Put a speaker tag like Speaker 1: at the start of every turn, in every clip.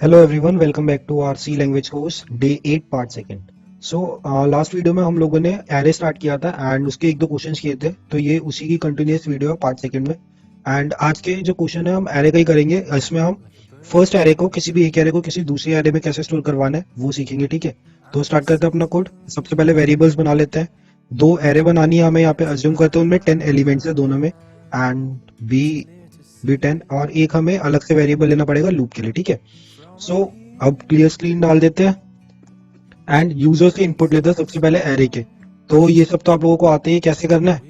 Speaker 1: Hello everyone, welcome back to our C language course day 8 part second. So last video में हम लोगों ने array start किया था एंड उसके एक दो क्वेश्चंस किए थे, तो ये उसी की कंटिन्यूअस वीडियो है पार्ट सेकंड में। एंड आज के जो क्वेश्चन है हम एरे का ही करेंगे। इसमें हम फर्स्ट एरे को, किसी भी एक एरे को किसी दूसरे एरे में कैसे स्टोर करवाना है वो सीखेंगे, ठीक है। तो स्टार्ट करते हैं अपना कोड। सबसे पहले वेरिएबल्स बना लेते हैं। दो एरे बनानी है हमें, यहाँ पे अज्यूम करते हैं उनमें 10 एलिमेंट्स है दोनों में, एंड बी बी 10, और एक हमें अलग से वेरिएबल लेना पड़ेगा लूप के लिए, ठीक है। सो अब क्लियर स्क्रीन डाल देते हैं एंड यूजर से इनपुट लेते हैं सबसे पहले एरे के। तो ये सब तो आप लोगों को आते ही कैसे करना है,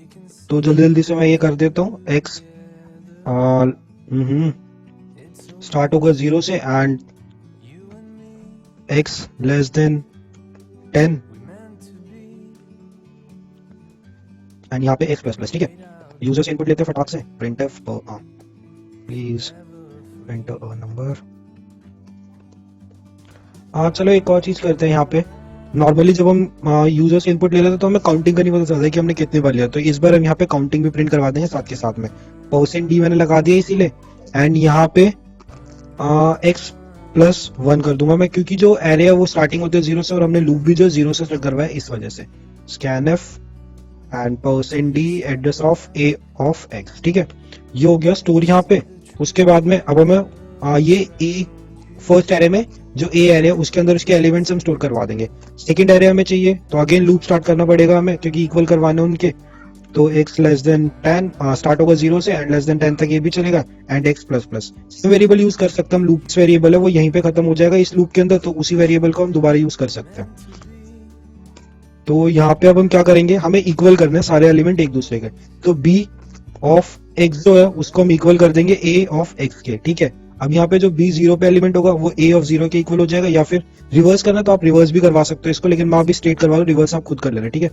Speaker 1: तो जल्दी जल्दी से मैं ये कर देता हूँ। एक्स स्टार्ट होगा 0 से and x less than 10 and यहाँ पे एक्स प्लस प्लस, ठीक है। यूजर से इनपुट लेते हैं फटाक से। Printf please print a number. चलो एक और चीज करते हैं यहाँ पे। नॉर्मली जब हम यूजर से इनपुट ले लेते हैं तो हमें काउंटिंग का नहीं पता चलता है कि हमने कितने बार लिया, तो इस बार हम यहाँ पे काउंटिंग भी प्रिंट करवा देंगे साथ के साथ में। %d मैंने लगा दिया इसीलिए, एंड यहाँ पे x प्लस 1 कर दूंगा मैं, क्योंकि जो एरे है वो स्टार्टिंग होते है 0 से और हमने लूप भी जो 0 से स्टार्ट करवाया इस वजह से। scanf and %d address of a of x, ठीक है। ये हो गया स्टोर यहाँ पे। उसके बाद में अब हमें ये a फर्स्ट एरे में जो ए एरे है उसके अंदर उसके एलिमेंट्स हम स्टोर करवा देंगे। सेकंड एरे हमें चाहिए तो अगेन लूप स्टार्ट करना पड़ेगा हमें, क्योंकि इक्वल करवाने उनके। तो x लेस देन 10 स्टार्ट होगा 0 से एंड लेस देन 10 तक ये भी चलेगा, and x plus plus. Variable use कर सकते हैं हम, लूप वेरिएबल है वो यहीं पे खत्म हो जाएगा इस लूप के अंदर, तो उसी वेरिएबल को हम दोबारा यूज कर सकते हैं। तो यहाँ पे अब हम क्या करेंगे, हमें इक्वल करना है सारे एलिमेंट एक दूसरे के। तो b ऑफ x जो है उसको हम इक्वल कर देंगे a ऑफ x के, ठीक है। अब यहाँ पे जो b 0 पे एलिमेंट होगा वो a ऑफ 0 के इक्वल हो जाएगा, या फिर रिवर्स करना तो आप रिवर्स भी करवा सकते हो इसको, लेकिन मैं अभी स्ट्रेट करवा दूं, रिवर्स आप खुद कर लेना, ठीक है।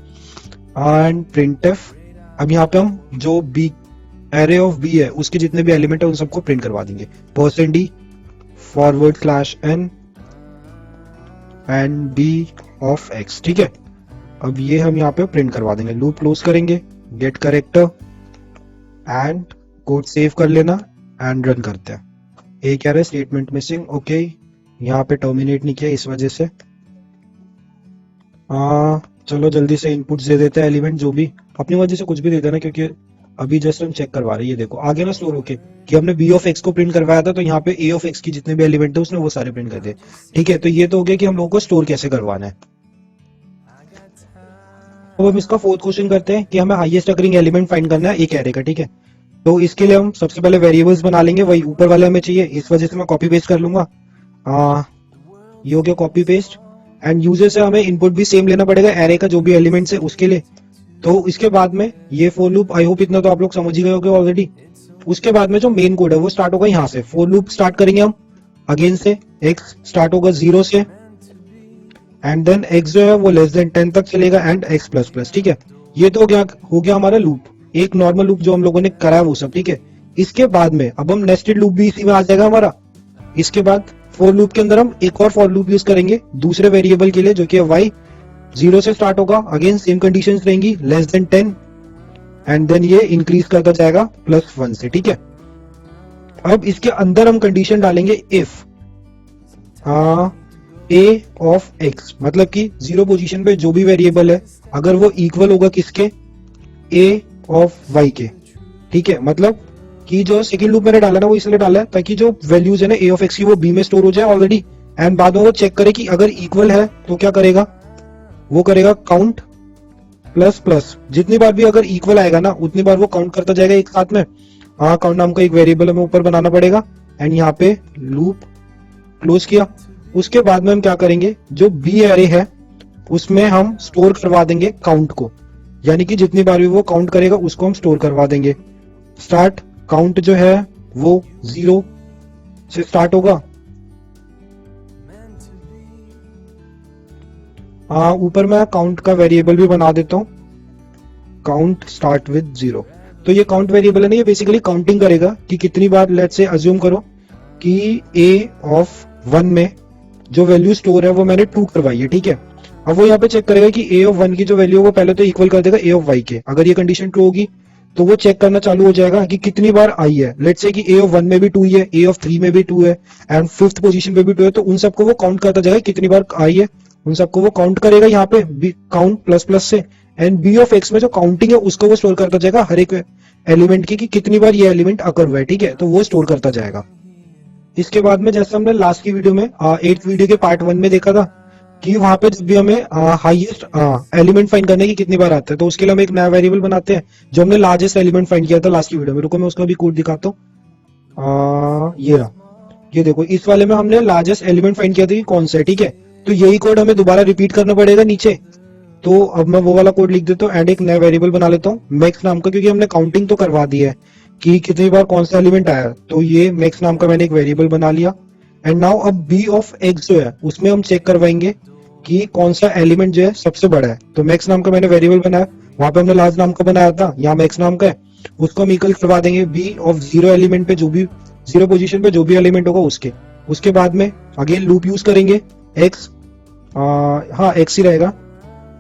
Speaker 1: एंड प्रिंटफ, अब यहाँ पे हम जो b एरे ऑफ b है उसके जितने भी एलिमेंट है उन सबको प्रिंट करवा देंगे। %d /n and b of x, ठीक है। अब ये हम यहाँ पे प्रिंट करवा देंगे। लूप क्लोज करेंगे, get character and code save कर लेना एंड रन करते हैं। एक क्या है स्टेटमेंट मिसिंग, ओके। यहाँ पे टर्मिनेट नहीं किया इस वजह से। चलो जल्दी से इनपुट दे देते हैं एलिमेंट, जो भी अपनी वजह से कुछ भी दे देना, क्योंकि अभी जस्ट हम चेक करवा रहे हैं। ये देखो आगे ना स्टोर होके कि हमने b ऑफ x को प्रिंट करवाया था, तो यहाँ पे a ऑफ x की जितने भी एलिमेंट है उसने वो सारे प्रिंट कर दिए, ठीक है। तो ये तो हो गया कि हम लोगों को स्टोर कैसे करवाना है। तो हम इसका फोर्थ क्वेश्चन करते हैं कि हमें हाईएस्ट अकरिंग एलिमेंट फाइंड करना है एक एरे का, ठीक है। तो इसके लिए हम सबसे पहले वेरिएबल्स बना लेंगे, वही ऊपर वाले हमें चाहिए, इस वजह से मैं कॉपी पेस्ट कर लूंगा। ये हो गया कॉपी पेस्ट, एंड यूजर से हमें इनपुट भी सेम लेना पड़ेगा एरे का जो भी एलिमेंट्स है उसके लिए। तो इसके बाद में ये फॉर लूप, आई होप इतना तो आप लोग समझ ही गए होंगे ऑलरेडी। उसके बाद में जो मेन कोड है वो स्टार्ट होगा यहाँ से। फॉर लूप स्टार्ट करेंगे हम अगेन से, x स्टार्ट होगा 0 से एंड देन x जो है वो लेस देन 10 तक चलेगा एंड x प्लस प्लस, ठीक है। ये तो हो गया हमारा लूप, एक नॉर्मल लूप जो हम लोगों ने करा है वो सब, ठीक है। इसके बाद में अब हम नेस्टेड लूप भी इसी में आ जाएगा हमारा। इसके बाद फॉर लूप के अंदर हम एक और फॉर लूप यूज करेंगे दूसरे वेरिएबल के लिए, जो कि y 0 से स्टार्ट होगा, अगेन सेम कंडीशंस रहेंगी, लेस देन 10 एंड देन ये इंक्रीज करता जाएगा +1 से, ठीक है। अब इसके अंदर हम कंडीशन डालेंगे इफ a ऑफ x, मतलब कि 0 पोजीशन पे जो भी वेरिएबल है अगर वो इक्वल होगा किसके, a ऑफ y के, ठीक है। मतलब कि जो सेकंड लूप मैंने डाला ना वो इसलिए डाला है ताकि जो वैल्यूज है ना a ऑफ x की वो b में स्टोर हो जाए ऑलरेडी, एंड बाद में वो चेक करे कि अगर इक्वल है तो क्या करेगा, वो करेगा काउंट प्लस प्लस। जितनी बार भी अगर इक्वल आएगा ना उतनी बार वो काउंट करता जाएगा एक साथ में। काउंट नाम का एक वेरिएबल हमें ऊपर बनाना पड़ेगा, एंड यहाँ पे लूप क्लोज किया। उसके बाद में हम क्या करेंगे, जो बी एरे है उसमें हम स्टोर करवा देंगे काउंट को, यानी कि जितनी बार भी वो काउंट करेगा उसको हम स्टोर करवा देंगे। स्टार्ट काउंट जो है वो 0 से स्टार्ट होगा। ऊपर मैं काउंट का वेरिएबल भी बना देता हूं, काउंट स्टार्ट विद 0। तो ये काउंट वेरिएबल है ना, ये बेसिकली काउंटिंग करेगा कि कितनी बार, लेट्स से अज्यूम करो कि a ऑफ 1 में जो वैल्यू स्टोर है वो मैंने 2 करवाई है, ठीक है। अब वो यहाँ पे चेक करेगा कि a ऑफ 1 की जो वैल्यू है वो पहले तो इक्वल कर देगा a ऑफ y के। अगर ये कंडीशन ट्रू होगी तो वो चेक करना चालू हो जाएगा कि कितनी बार आई है। लेट्स से कि ए ऑफ 1 में भी 2 ही है, ए ऑफ 3 में भी 2 है एंड फिफ्थ पोजीशन पे भी 2 है, तो उन सबको वो काउंट करता जाएगा कितनी बार आई है, उन सबको वो काउंट करेगा यहाँ पे काउंट प्लस प्लस से। एंड बी ऑफ एक्स में जो काउंटिंग है उसको वो स्टोर करता जाएगा हर एक एलिमेंट की कि कितनी बार ये एलिमेंट अकर हुआ है, ठीक है, तो वो स्टोर करता जाएगा। इसके बाद में जैसे हमने लास्ट की वीडियो में 8th वीडियो के पार्ट 1 में देखा था कि वहां पे जब भी हमें हाईएस्ट एलिमेंट फाइंड करने की कितनी बार आता है, तो उसके लिए हम एक नया वेरिएबल बनाते हैं जो हमने लार्जेस्ट एलिमेंट फाइंड किया था लास्ट की वीडियो में। रुको मैं उसका भी कोड दिखाता हूँ। ये रहा, ये देखो, इस वाले में हमने लार्जेस्ट एलिमेंट फाइंड किया था कि कौन सा है, ठीक है। तो यही कोड हमें दोबारा रिपीट करना पड़ेगा नीचे। तो अब मैं वो वाला कोड लिख देता हूँ एंड एक नया वेरिएबल बना लेता हूँ मैक्स नाम का, क्योंकि हमने काउंटिंग तो करवा दी है कि कितनी बार कौन सा एलिमेंट आया। तो ये मैक्स नाम का मैंने एक वेरिएबल बना लिया। एंड नाउ अब बी ऑफ एक्स जो है उसमें हम चेक करवाएंगे कि कौन सा एलिमेंट जो है सबसे बड़ा है। तो मैक्स नाम का मैंने वेरिएबल बनाया, वहां पे हमने लार्ज नाम का बनाया था, यहाँ मैक्स नाम का है, उसको हम इक्वल करवा देंगे बी ऑफ 0 एलिमेंट पे, जो भी 0 पोजीशन पे जो भी एलिमेंट होगा उसके। उसके बाद में अगेन लूप यूज करेंगे एक्स, हाँ एक्स ही रहेगा,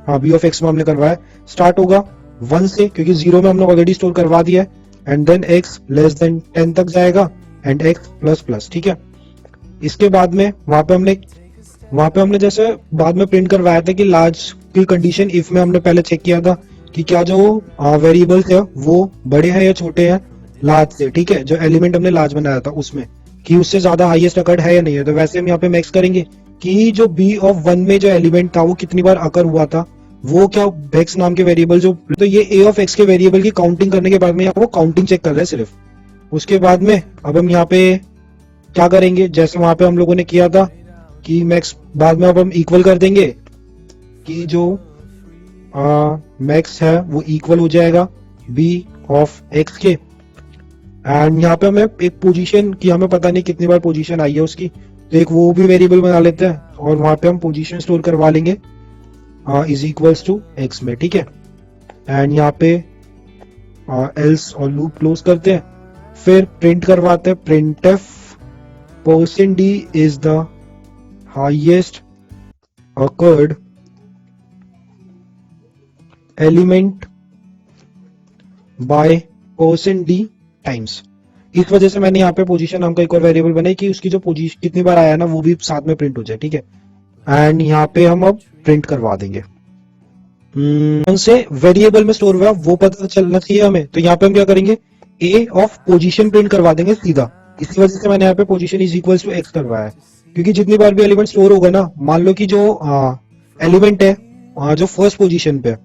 Speaker 1: हाँ बी ऑफ एक्स में हमने करवाया, स्टार्ट होगा 1 से क्योंकि 0 में हमने ऑलरेडी स्टोर करवा दिया है, and then x less than 10 तक जाएगा एंड x प्लस प्लस, ठीक है। इसके बाद में वहां पे हमने जैसे बाद में प्रिंट करवाया था कि लार्ज की कंडीशन इफ में हमने पहले चेक किया था कि क्या जो वेरिएबल्स है वो बड़े हैं या छोटे हैं लार्ज से, ठीक है, जो एलिमेंट हमने लार्ज बनाया था उसमें कि उससे ज्यादा हाईएस्ट अकर्ड है या नहीं है। तो वैसे हम यहाँ पे मैक्स करेंगे कि जो बी ऑफ 1 में जो एलिमेंट था वो कितनी बार अकर हुआ था, वो क्या एक्स नाम के वेरिएबल जो, तो ये ए ऑफ एक्स के वेरिएबल की काउंटिंग करने के बाद में वो काउंटिंग चेक कर रहे हैं सिर्फ। उसके बाद में अब हम यहाँ पे क्या करेंगे, जैसे वहां पे हम लोगों ने किया था कि मैक्स, बाद में अब हम इक्वल कर देंगे कि जो मैक्स है वो इक्वल हो जाएगा बी ऑफ एक्स के। एंड यहाँ पे हमें एक पोजीशन की हमें पता नहीं कितनी बार पोजीशन आई है उसकी, तो एक वो भी वेरिएबल बना लेते हैं और वहां पे हम पोजीशन स्टोर करवा लेंगे इज इक्वल्स टू एक्स में, ठीक है। एंड यहाँ पे एल्स और लूप क्लोज करते हैं, फिर प्रिंट करवाते हैं printf %d is the highest occurred element by %d times। इस वजह से मैंने यहाँ पे पोजीशन नाम का एक और वेरिएबल बनाई कि उसकी जो पोजीशन कितनी बार आया ना वो भी साथ में प्रिंट हो जाए, ठीक है। एंड यहाँ पे हम अब प्रिंट करवा देंगे कौन से वेरिएबल में स्टोर हुआ वो पता चलना चाहिए हमें। तो यहाँ पे हम क्या करेंगे, ए ऑफ पोजीशन प्रिंट करवा देंगे सीधा। इसी वजह से मैंने यहाँ पे position is equal to X करवाया है, क्योंकि जितनी बार भी एलिमेंट स्टोर होगा ना, मान लो कि जो एलिमेंट है जो फर्स्ट पोजीशन पे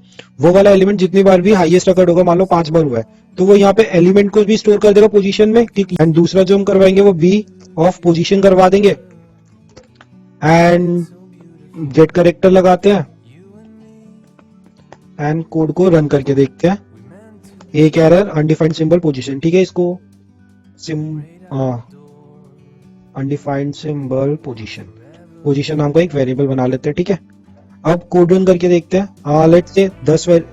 Speaker 1: वो वाला एलिमेंट जितनी बार भी हाईएस्ट अकर्ड होगा, मान लो 5 बार हुआ है, तो वो यहाँ पे एलिमेंट को भी स्टोर कर देगा पोजीशन में, ठीक। एंड दूसरा जो हम करवाएंगे वो बी ऑफ पोजीशन करवा देंगे एंड गेट करेक्टर लगाते हैं एंड कोड को रन करके देखते हैं। एक एरर अनडिफाइंड सिंबल पोजीशन, ठीक है, इसको अनडिफाइंड सिंबल पोजीशन नाम का एक वेरिएबल बना लेते हैं, ठीक है। अब कोड रन करके देखते हैं। लेट्स से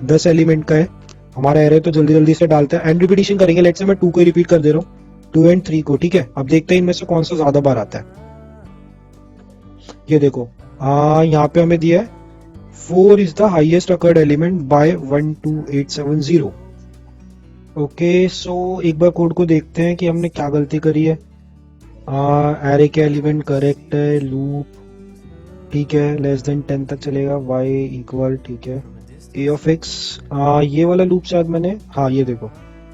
Speaker 1: 10 एलिमेंट का है हमारा एरे, तो जल्दी जल्दी से डालते हैं एंड रिपीटिशन करेंगे। लेट्स से मैं 2 को रिपीट कर दे रहा हूँ, 2 एंड 3 को, ठीक है। अब देखते हैं इनमें से कौन सा ज्यादा बार आता है। ये देखो यहाँ पे हमें दिया है 4 is the highest occurred element by 12870। Okay, so एक बार कोड को देखते हैं कि हमने क्या गलती करी है। एरे के एलिमेंट करेक्ट है, लूप ठीक है, लेस देन 10 तक चलेगा, y इक्वल, ठीक है, ए ऑफ एक्स। ये वाला लूप शायद मैंने, हाँ ये देखो,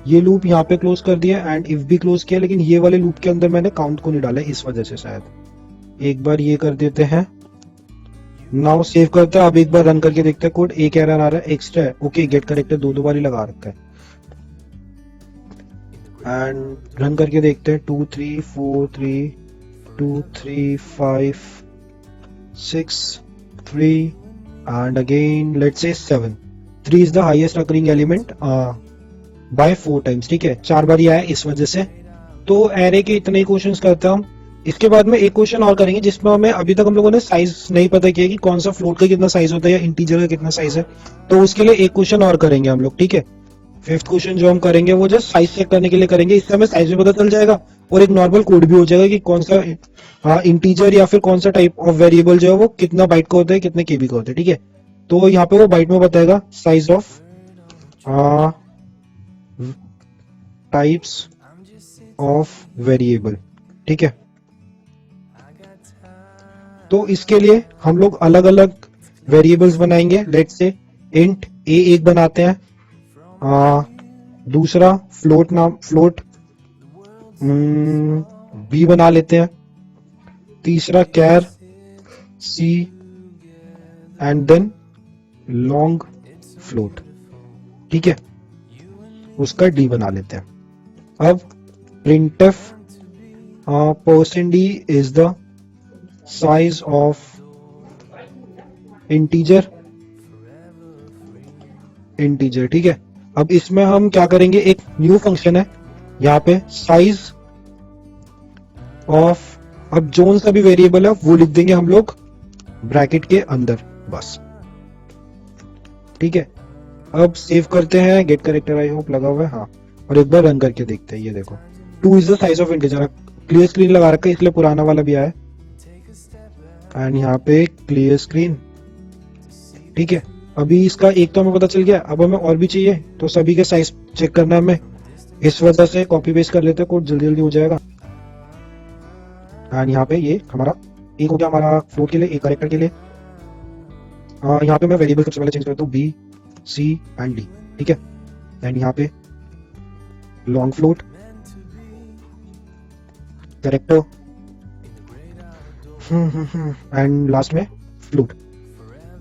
Speaker 1: ये लूप यहाँ पे क्लोज कर दिया एंड इफ भी क्लोज किया, लेकिन ये वाले लूप के अंदर मैंने काउंट को नहीं डाला इस वजह से शायद। एक बार ये कर देते हैं, नाउ सेव करते हैं। अब एक बार रन करके देखते हैं कोड। एक एरर आ रहा है, एक्स्ट्रा है, ओके, गेट करेक्टर 2 बार ही लगा रखा है एंड रन करके देखते हैं। 2 3 4 3 2 3 5 6 3 and again let's say 7। 3 is the highest occurring element by 4 times, ठीक है, 4 बार ही आया इस वजह से। तो एरे के इतने ही क्वेश्चंस करते हैं हम। इसके बाद में एक क्वेश्चन और करेंगे जिसमें हमें अभी तक हम लोगों ने साइज नहीं पता किया कि कौन सा फ्लोट का कितना साइज होता है या इंटीजर का कितना साइज है, तो उसके लिए एक क्वेश्चन और करेंगे हम लोग, ठीक है। 5th क्वेश्चन जो हम करेंगे वो जस्ट साइज चेक करने के लिए करेंगे, इससे हमें साइज भी पता चल जाएगा और एक नॉर्मल कोड भी हो जाएगा कि कौन सा इंटीजर या फिर कौन सा टाइप ऑफ वेरिएबल जो है वो कितना बाइट का होता है, कितने केबी का होता है, ठीक है। तो यहाँ पे वो बाइट में बताएगा size of types of variable. ठीक है, तो इसके लिए हम लोग अलग अलग वेरिएबल्स बनाएंगे। लेट्स से इंट ए एक बनाते हैं, दूसरा फ्लोट बी बना लेते हैं, तीसरा कैर सी एंड देन लॉन्ग फ्लोट। ठीक है, उसका डी बना लेते हैं। अब printf %d is the size of integer। ठीक है, अब इसमें हम क्या करेंगे, एक न्यू फंक्शन है यहाँ पे साइज ऑफ, अब जोन सा भी वेरिएबल है वो लिख देंगे हम लोग ब्रैकेट के अंदर बस। ठीक है, अब सेव करते हैं, गेट करेक्टर आई होप लगा हुआ है, हाँ, और एक बार रन करके देखते हैं। ये देखो 2 is the size of integer. Clear screen लगा रखा है इसलिए पुराना वाला भी आया एंड यहाँ पे क्लियर स्क्रीन। ठीक है, अभी इसका एक तो हमें पता चल गया, अब हमें और भी चाहिए, तो सभी के साइज चेक करना है हमें, इस वजह से कॉपी पेस्ट कर लेते हैं, कोड जल्दी जल्दी हो जाएगा। एंड यहाँ पे ये हमारा एक हो गया हमारा फ्लोट के लिए, एक करेक्टर के लिए। यहाँ पे मैं वेरिएबल सबसे पहले चेंज करता हूँ बी सी एंड डी। ठीक है, एंड यहाँ पे long float character and last में फ्लोट।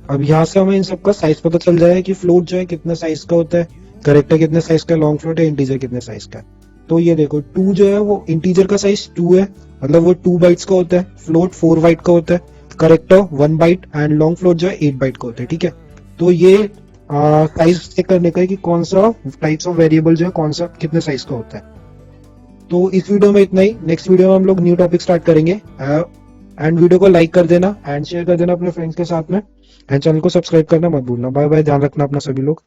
Speaker 1: अब यहाँ से हमें इन सबका साइज पता चल जाएगा कि फ्लोट जो है कितने साइज का होता है, कैरेक्टर कितने साइज का, लॉन्ग फ्लोट है, इंटीजर कितने साइज का है। तो ये देखो 2 जो है वो इंटीजर का साइज 2 है, मतलब वो 2 बाइट्स का होता है, फ्लोट 4 बाइट का होता है, character 1 byte and long float जो है 8 बाइट का होता है। ठीक है, तो ये साइज चेक करने का है कि कौन सा टाइप्स ऑफ वेरिएबल जो है कौन सा कितने साइज का होता है। तो इस वीडियो में इतना ही, नेक्स्ट वीडियो में हम लोग न्यू टॉपिक स्टार्ट करेंगे। एंड वीडियो को लाइक कर देना एंड शेयर कर देना अपने फ्रेंड्स के साथ में, एंड चैनल को सब्सक्राइब करना मत भूलना। बाय बाय, ध्यान रखना अपना सभी लोग।